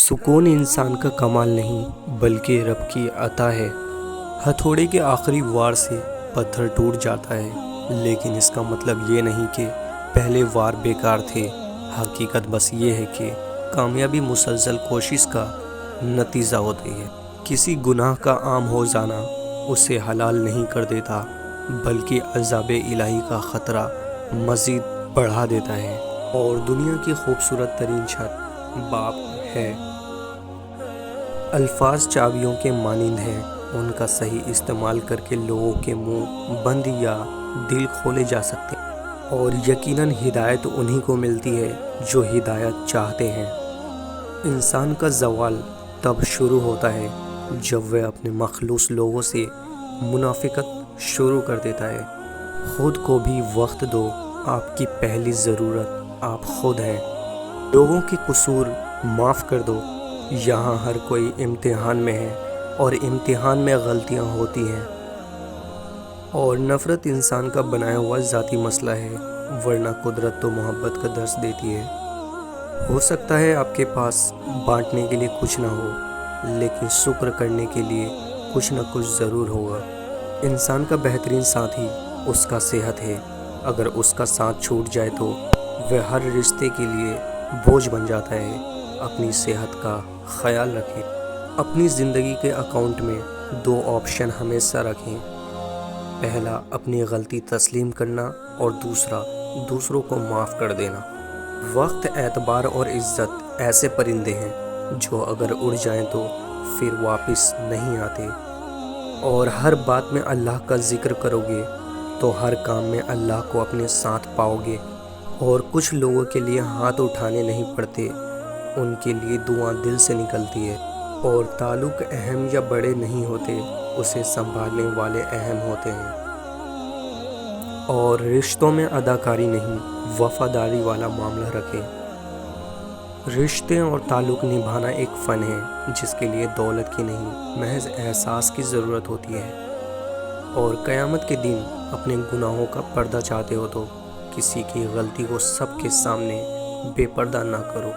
سکون انسان کا کمال نہیں بلکہ رب کی عطا ہے۔ ہتھوڑے کے آخری وار سے پتھر ٹوٹ جاتا ہے، لیکن اس کا مطلب یہ نہیں کہ پہلے وار بیکار تھے۔ حقیقت بس یہ ہے کہ کامیابی مسلسل کوشش کا نتیجہ ہوتی ہے۔ کسی گناہ کا عام ہو جانا اسے حلال نہیں کر دیتا، بلکہ عذاب الہی کا خطرہ مزید بڑھا دیتا ہے۔ اور دنیا کی خوبصورت ترین چھت باپ ہے۔ الفاظ چابیوں کے مانند ہیں، ان کا صحیح استعمال کر کے لوگوں کے منہ بند یا دل کھولے جا سکتے ہیں، اور یقیناً ہدایت انہی کو ملتی ہے جو ہدایت چاہتے ہیں۔ انسان کا زوال تب شروع ہوتا ہے جب وہ اپنے مخلوق لوگوں سے منافقت شروع کر دیتا ہے۔ خود کو بھی وقت دو، آپ کی پہلی ضرورت آپ خود ہیں۔ لوگوں کے قصور معاف کر دو، یہاں ہر کوئی امتحان میں ہے اور امتحان میں غلطیاں ہوتی ہیں۔ اور نفرت انسان کا بنایا ہوا ذاتی مسئلہ ہے، ورنہ قدرت تو محبت کا درس دیتی ہے۔ ہو سکتا ہے آپ کے پاس بانٹنے کے لیے کچھ نہ ہو، لیکن شکر کرنے کے لیے کچھ نہ کچھ ضرور ہوگا۔ انسان کا بہترین ساتھی اس کا صحت ہے، اگر اس کا ساتھ چھوٹ جائے تو وہ ہر رشتے کے لیے بوجھ بن جاتا ہے۔ اپنی صحت کا خیال رکھیں۔ اپنی زندگی کے اکاؤنٹ میں 2 آپشن ہمیشہ رکھیں، پہلا اپنی غلطی تسلیم کرنا اور دوسرا دوسروں کو معاف کر دینا۔ وقت، اعتبار اور عزت ایسے پرندے ہیں جو اگر اڑ جائیں تو پھر واپس نہیں آتے، اور ہر بات میں اللہ کا ذکر کرو گے تو ہر کام میں اللہ کو اپنے ساتھ پاؤ گے۔ اور کچھ لوگوں کے لیے ہاتھ اٹھانے نہیں پڑتے، ان کے لیے دعا دل سے نکلتی ہے۔ اور تعلق اہم یا بڑے نہیں ہوتے، اسے سنبھالنے والے اہم ہوتے ہیں۔ اور رشتوں میں اداکاری نہیں، وفاداری والا معاملہ رکھیں۔ رشتے اور تعلق نبھانا ایک فن ہے جس کے لیے دولت کی نہیں، محض احساس کی ضرورت ہوتی ہے۔ اور قیامت کے دن اپنے گناہوں کا پردہ چاہتے ہو تو کسی کی غلطی کو سب کے سامنے بے پردہ نہ کرو۔